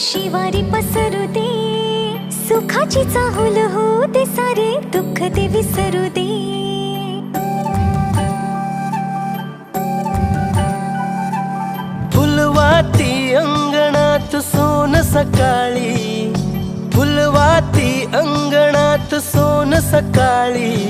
शिवारी पसरू दे, सुखाची चाहुल हो दे, सारे दुःख ते विसरू दे. फुलवाती अंगणात सोन सकाळी, फुलवाती अंगणात सोन सकाळी.